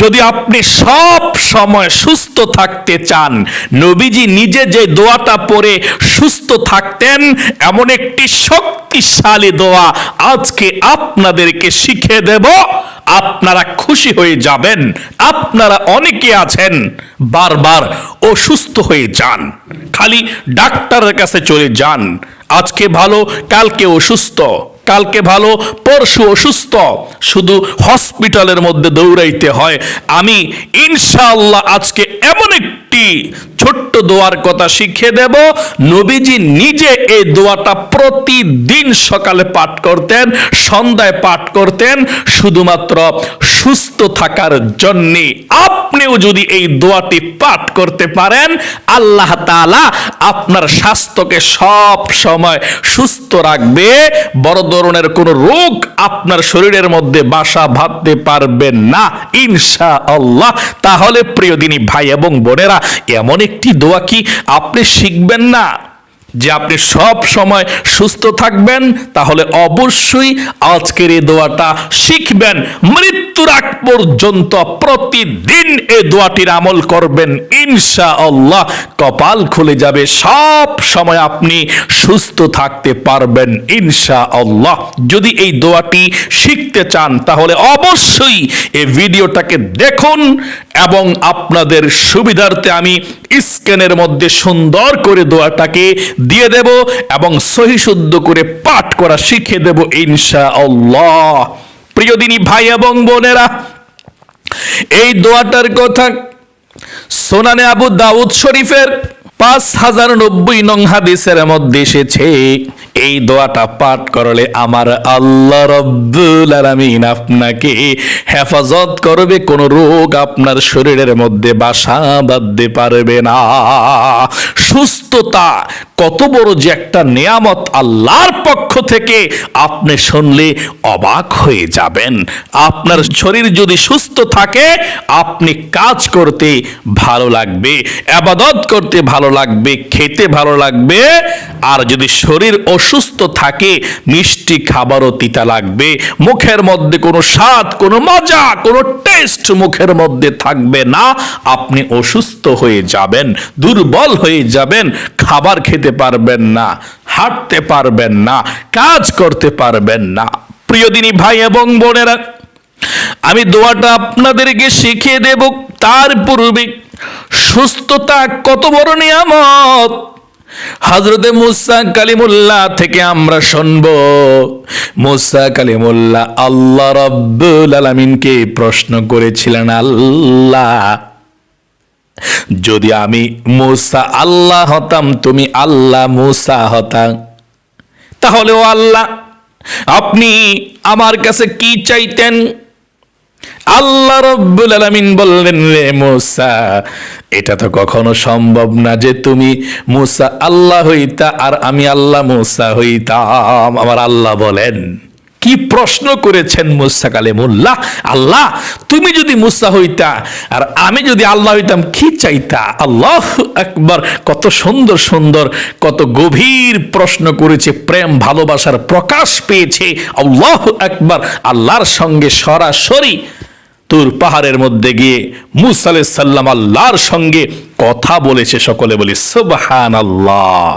যদি আপনি সব সময় সুস্থ থাকতে চান, নবীজি নিজে যে দোয়াটা পড়ে সুস্থ থাকতেন, এমন একটি শক্তিশালী দোয়া আজকে আপনাদেরকে শিখিয়ে দেব। আপনারা খুশি হয়ে যাবেন। আপনারা অনেকে আছেন বারবার অসুস্থ হয়ে যান, খালি ডাক্তারের কাছে চলে যান। আজকে ভালো, কালকে অসুস্থ, কালকে ভালো, পরশু অসুস্থ, শুধু হসপিটালের মধ্যে দৌড়াইতে হয়। আমি ইনশাআল্লাহ আজকে এমন একটি ছোট্ট দোয়ার কথা শিখিয়ে দেব। নবীজি নিজে এই দোয়াটা প্রতিদিন সকালে পাঠ করতেন, সন্ধ্যায় পাঠ করতেন, শুধুমাত্র সুস্থ থাকার জন্যে। আপনিও যদি এই দোয়াটি পাঠ করতে পারেন, আল্লাহ তাআলা আপনার স্বাস্থ্যকে সব সময় সুস্থ রাখবে। বড় ধরনের কোনো রোগ আপনার শরীরের মধ্যে বাসা বাঁধতে পারবে না ইনশাআল্লাহ। তাহলে প্রিয় দিনী ভাই এবং বোনেরা, এমন একটি দোয়া কি আপনি শিখবেন না যে আপনি সব সময় সুস্থ থাকবেন? তাহলে অবশ্যই আজকের এই দোয়াটা শিখবেন। মৃত্যুর আগ পর্যন্ত প্রতিদিন এই দোয়াটির আমল করবেন, ইনশাআল্লাহ কপাল খুলে যাবে। সব সময় আপনি সুস্থ থাকতে পারবেন ইনশাআল্লাহ। যদি এই দোয়াটি শিখতে চান তাহলে অবশ্যই এই ভিডিওটাকে দেখুন, এবং আপনাদের সুবিধার্থে আমি স্ক্রিনের মধ্যে সুন্দর করে দোয়াটাকে দিয়ে দেব এবং সহি শুদ্ধ করে পাঠ করা শিখিয়ে দেব ইনশাআল্লাহ। প্রিয় দিনী ভাই এবং বোনেরা, এই দোয়াটার কথা সুনানে আবু দাউদ শরীফের 5090 নং হাদিসের মধ্যে এসেছে। এই দোয়াটা পাঠ করলে আমার আল্লাহ রাব্বুল আলামিন আপনাকে হেফাজত করবে, কোন রোগ আপনার শরীরের মধ্যে বাসা বাঁধতে পারবে না। সুস্থতা কত বড় যে একটা নিয়ামত আল্লাহর পক্ষ থেকে, আপনি শুনলে অবাক হয়ে যাবেন। আপনার শরীর যদি সুস্থ থাকে, আপনি কাজ করতে ভালো লাগবে, ইবাদত করতে ভালো লাগবে, খেতে ভালো লাগবে। আর যদি শরীর অসুস্থ থাকে, মিষ্টি খাবারও তিতা লাগবে, মুখের মধ্যে কোনো স্বাদ, কোনো মজা, কোনো টেস্ট মুখের মধ্যে থাকবে না। আপনি অসুস্থ হয়ে যাবেন, দুর্বল হয়ে যাবেন, খাবার খেতে পারবেন না, হাঁটতে পারবেন না, কাজ করতে পারবেন না। প্রিয় দিনী ভাই এবং বোনেরা, আমি দোয়াটা আপনাদেরকে শিখিয়ে দেব। তার পূর্বে সুস্থতা কত বড় নিয়ামত হযরতে মুসা কালিমুল্লাহ থেকে আমরা শুনব। মুসা কালিমুল্লাহ আল্লাহ রাব্বুল আলামিনকে প্রশ্ন করেছিলেন, আল্লাহ, যদি আমি মুসা আল্লাহ হতাম, তুমি আল্লাহ মুসা হতাম, তাহলে ও আল্লাহ আপনি আমার কাছে কি চাইতেন? আল্লাহ রাব্বুল আলামিন বললেন, রে মুসা, এটা তো কখনো সম্ভব না যে তুমি মুসা আল্লাহ হইতা আর আমি আল্লাহ মুসা হইতাম। আমার আল্লাহ বলেন, কি প্রশ্ন করেছেন মুসা কালিমুল্লাহ, আল্লাহ তুমি যদি মুসা হইতা আর আমি যদি আল্লাহ হইতাম, কি চাইতা? আল্লাহু আকবার! কত সুন্দর সুন্দর, কত গভীর প্রশ্ন করেছে, প্রেম ভালোবাসার প্রকাশ পেয়েছে। আল্লাহু আকবার! আল্লাহর সঙ্গে সরাসরি তুর পাহাড়ের মধ্যে গিয়ে মুসা আলাইহিস সালাম আল্লাহর সঙ্গে কথা বলেছে। সকলে বলি সুবহানাল্লাহ।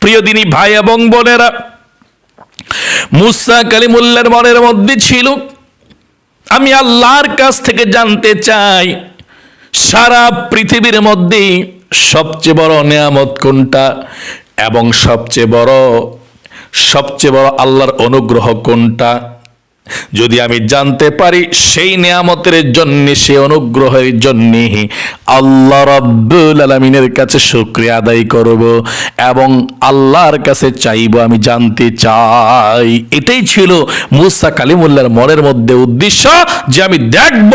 প্রিয় দিনী ভাই এবং বোনেরা, মুসা কালিমুল্লাহর মনের মধ্যে ছিল, আমি আল্লাহর কাছ থেকে জানতে চাই সারা পৃথিবীর মধ্যে সবচেয়ে বড় নিয়ামত কোনটা, এবং সবচেয়ে বড় আল্লাহর অনুগ্রহ কোনটা। যদি আমি জানতে পারি, সেই নিয়ামতের জন্য, সেই অনুগ্রহের জন্য আল্লাহ রাব্বুল আলামিনের কাছে শুকরিয়া আদায় করব এবং আল্লাহর কাছে চাইব, আমি জানতে চাই। এটাই ছিল মুসা কালিমুল্লাহর মনের মধ্যে উদ্দেশ্য, যে আমি দেখব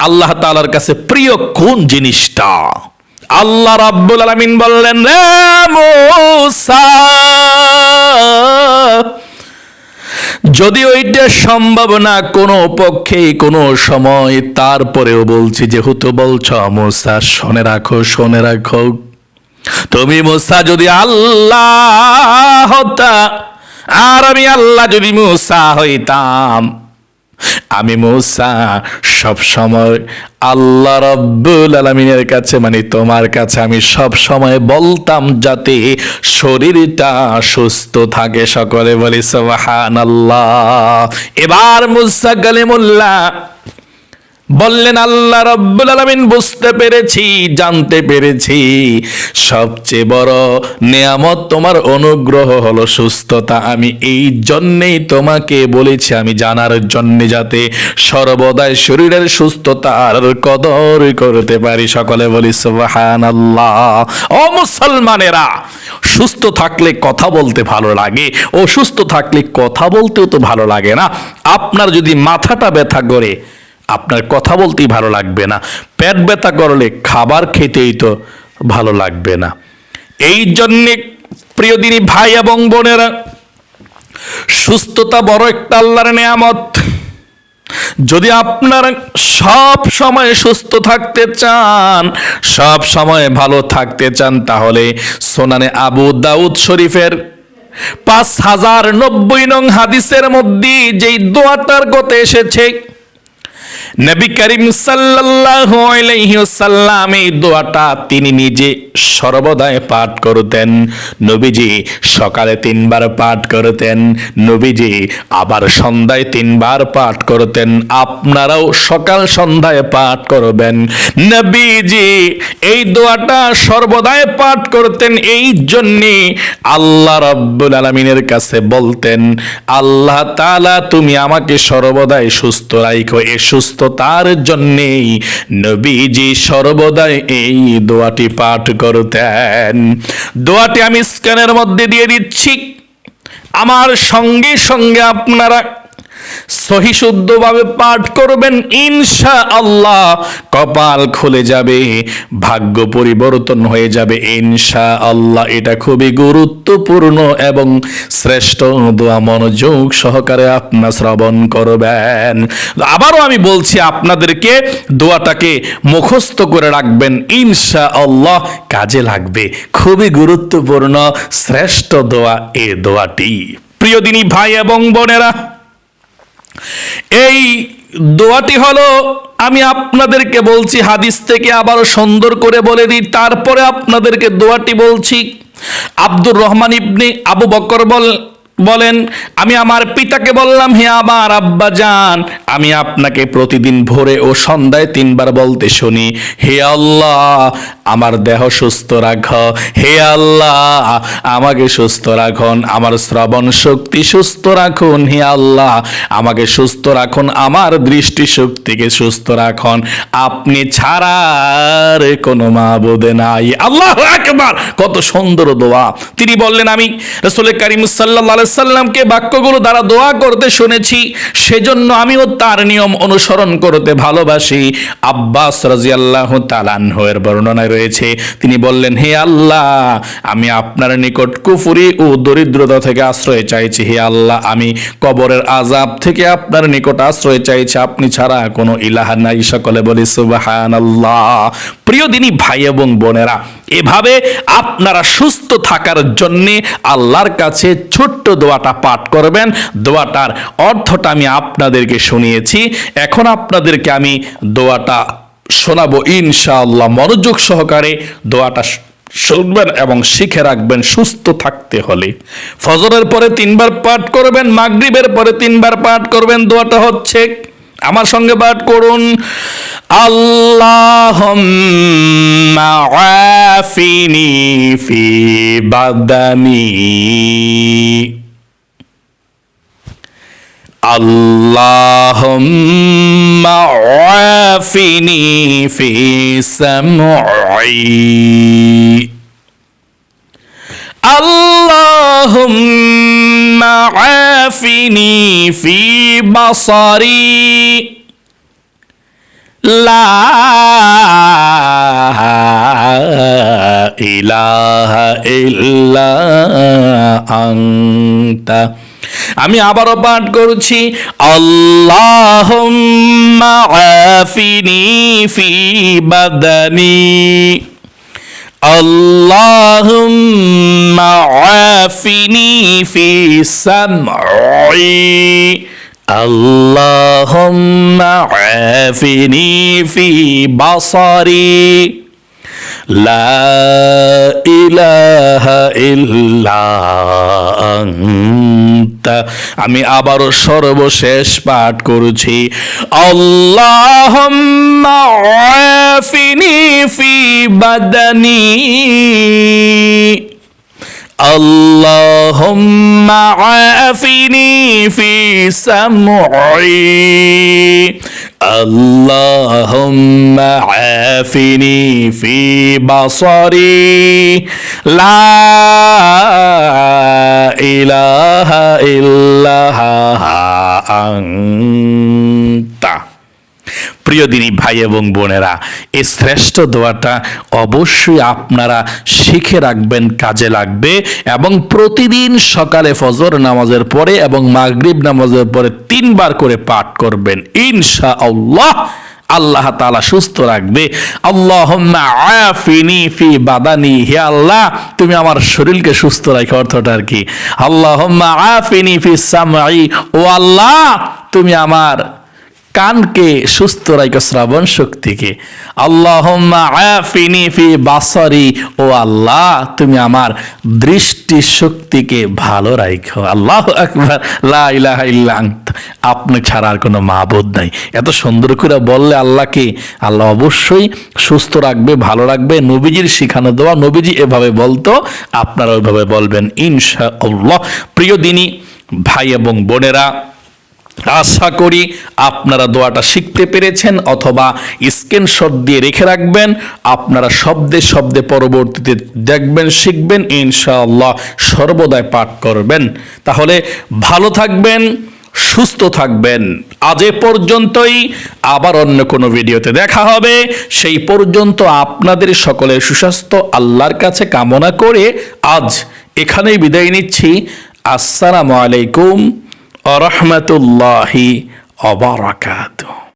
আল্লাহ তাআলার কাছে প্রিয় কোন জিনিসটা। আল্লাহ রাব্বুল আলামিন বললেন, রে মুসা, যদি ওইটা সম্ভব না কোনো পক্ষে কোনো সময়, তারপরেও বলছি, যেহেতু বলছ মুসা, শুনে রাখো, তুমি মুসা যদি আল্লাহ হতা আর আমি আল্লাহ যদি মুসা হইতাম, আমি মূসা সব সময় আল্লাহ রাব্বুল আলামিনের কাছে মানে তোমার কাছে আমি সব সময় বলতাম যাতে শরীরটা সুস্থ থাকে। সকলে বলি সুবহানাল্লাহ। এবার মূসা কালিমুল্লাহ বললেন, আল্লাহ রাব্বুল আলামিন বুঝতে পেরেছি, জানতে পেরেছি সবচেয়ে বড় নেয়ামত তোমার অনুগ্রহ হলো সুস্থতা। আমি এই জন্যেই তোমাকে বলেছি, আমি জানার জন্যে যাতে সর্বদাই শরীরের সুস্থতার কদর করতে পারি। সকলে বলি সুবহানাল্লাহ। ও মুসলমানেরা, সুস্থ থাকলে কথা বলতে ভালো লাগে, অসুস্থ থাকলে কথা বলতেও তো ভালো লাগে না। আপনার যদি মাথাটা ব্যথা করে আপনার কথা বলতেই ভালো লাগবে না, পেট ব্যথা করলে খাবার খেতেই তো ভালো লাগবে না। এই জন্যে প্রিয় দিনী ভাই এবং বোনেরা, সুস্থতা বড় একটা আল্লাহর নেয়ামত। যদি আপনারা সব সময় সুস্থ থাকতে চান, সব সময় ভালো থাকতে চান, তাহলে সুনানে আবু দাউদ শরীফের 5090 নং হাদিসের মধ্যে যেই দোয়াটার কথা এসেছে, নবী করিম সাল্লাল্লাহু আলাইহি ওয়াসাল্লাম এই দোয়াটা তিনি নিজে সর্বদাই পাঠ করতেন। নবীজি সকালে 3 বার পাঠ করতেন, নবীজি আবার সন্ধ্যায় 3 বার পাঠ করতেন। আপনারাও সকাল সন্ধ্যায় পাঠ করবেন। নবীজি এই দোয়াটা সর্বদাই পাঠ করতেন। এই জন্যে আল্লাহ রাব্বুল আলামিনের কাছে বলতেন, আল্লাহ তাআলা তুমি আমাকে সর্বদাই সুস্থ রাখো। এই সুস্থতার জন্যেই নবীজি সর্বদাই এই দোয়াটি পাঠ করতেন। দোয়াটি আমি স্ক্যানের মধ্যে দিয়ে দিচ্ছি, আমার সঙ্গে সঙ্গে আপনারা সহি শুদ্ধভাবে পাঠ করবেন। ইনশাআল্লাহ কপাল খুলে যাবে, ভাগ্য পরিবর্তন হয়ে যাবে ইনশাআল্লাহ। এটা খুবই গুরুত্বপূর্ণ এবং শ্রেষ্ঠ দোয়া। মনোযোগ সহকারে আপনারা শ্রবণ করবেন। আবারও আমি বলছি আপনাদেরকে, দোয়াটাকে মুখস্থ করে রাখবেন, ইনশাআল্লাহ কাজে লাগবে। খুবই গুরুত্বপূর্ণ শ্রেষ্ঠ দোয়া এই দোয়াটি। প্রিয় দিনী ভাই এবং বোনেরা, এই দোয়াটি হলো, আমি আপনাদেরকে বলছি হাদিস থেকে, আবার সুন্দর করে বলে দিই, তারপরে আপনাদেরকে দোয়াটি বলছি। আব্দুর রহমান ইবনে আবু বকর বলেন, আমি আমার পিতাকে বললাম, হে আমার আব্বা জান, আমি আপনাকে প্রতিদিন ভোরে ও সন্ধ্যায় 3 বার বলতে শুনি, হে আল্লাহ আমার দেহ সুস্থ রাখো, হে আল্লাহ আমাকে সুস্থ রাখুন, আমার শ্রবণ শক্তি সুস্থ রাখুন, হে আল্লাহ আমাকে সুস্থ রাখুন, আমার দৃষ্টি শক্তিকে সুস্থ রাখুন, আপনি ছাড়া আর কোনো মাবুদ নাই। আল্লাহু আকবার। কত সুন্দর দোয়া। তিনি বললেন, আমি রাসূল কারীম সাল্লাল্লাহু আলাইহি সাল্লামকে বাক্যগুলো দ্বারা দোয়া করতে শুনেছি, সেজন্য আমিও তার নিয়ম অনুসরণ করতে ভালোবাসি। আব্বাস রাদিয়াল্লাহু তাআলা আনহু-এর বর্ণনায় রয়েছে, তিনি বললেন, হে আল্লাহ আমি আপনার নিকট কুফরি ও দরিদ্রতা থেকে আশ্রয় চাইছি। হে আল্লাহ আমি কবরের আযাব থেকে আপনার নিকট আশ্রয় চাইছি, আপনি ছাড়া কোনো ইলাহা নাই। সকলে বলি সুবহানাল্লাহ। প্রিয় দিনী ভাই এবং বোনেরা, এভাবে আপনারা সুস্থ থাকার জন্য আল্লাহর কাছে ছোট্ট দোয়াটা পাঠ করবেন। দোয়াটার অর্থটা আমি আপনাদেরকে শুনিয়েছি, এখন আপনাদেরকে আমি দোয়াটা শোনাবো ইনশাআল্লাহ। মনোযোগ সহকারে দোয়াটা শুনবেন এবং শিখে রাখবেন। সুস্থ থাকতে হলে ফজরের পরে 3 বার পাঠ করবেন, মাগরিবের পরে 3 বার পাঠ করবেন। দোয়াটা হচ্ছে, আমার সঙ্গে পাঠ করুন, আল্লাহুম্মা আফিনি ফি বাদানি, আল্লাহুম্মা আফিনি ফি সামঈ, আল্লাহুম্মা আফিনি ফি বাসারি, লা ইলাহা ইল্লা আনতা। আমি আবারও পাঠ করছি, আল্লাহুম্মা আফিনি ফি বাদানি, আল্লাহুম্মা আফিনি ফি সামঈ, আল্লাহুম্মা আফিনি ফি বাসারি লা ইলাহা ইল্লা আনতা। আমি আবারও সর্বশেষ পাঠ করছি, আল্লাহুম্মা আফিনি ফি বাদানি আল্লাহুম্মা আফিনি ফি সামঈ আল্লাহুম্মা আফিনি ফি বাসারি লা ইলাহা ইল্লা আনতা। প্রিয় দিনী ভাই এবং বোনেরা, এই শ্রেষ্ঠ দোয়াটা অবশ্যই আপনারা শিখে রাখবেন, কাজে লাগবে, এবং প্রতিদিন সকালে ফজর নামাজের পরে এবং মাগরিব নামাজের পরে 3 বার করে পাঠ করবেন। ইনশাআল্লাহ আল্লাহ তাআলা সুস্থ রাখবে। আল্লাহুম্মা আফিনি ফি বাদানি, হে আল্লাহ তুমি আমার শরীরকে সুস্থ রাখো, অর্থটা আর কি। আল্লাহুম্মা আফিনি ফি সামঈ, ও আল্লাহ তুমি আমার কানকে সুস্থ রাখো, শ্রবণ শক্তিকে। আল্লাহুম্মা আফিনি ফি বাসারি, ও আল্লাহ তুমি আমার দৃষ্টি শক্তিকে ভালো রাখো। আল্লাহু আকবার, লা ইলাহা ইল্লা আনত, আপনি ছাড়া আর কোনো মাবুদ নাই। এত সুন্দর করে বললে আল্লাহকে, আল্লাহ অবশ্যই সুস্থ রাখবে, ভালো রাখবে। নবীজির শিখানো দোয়া, নবীজি এভাবে বলতো, আপনারা ওইভাবে বলবেন ইনশাআল্লাহ। প্রিয় দিনী ভাই এবং বোনেরা, আশা করি আপনারা দোয়াটা শিখতে পেরেছেন, অথবা স্ক্রিনশট দিয়ে রেখে রাখবেন। আপনারা শব্দে শব্দে পরবর্তীতে দেখবেন, শিখবেন, ইনশাআল্লাহ সর্বদাই পাঠ করবেন। তাহলে ভালো থাকবেন, সুস্থ থাকবেন। আজ এ পর্যন্তই, আবার অন্য কোনো ভিডিওতে দেখা হবে। সেই পর্যন্ত আপনাদের সকলের সুস্বাস্থ্য আল্লাহর কাছে কামনা করে আজ এখানেই বিদায় নিচ্ছি। আসসালামু আলাইকুম ওয়া রাহমাতুল্লাহি ওয়া বারাকাতুহু।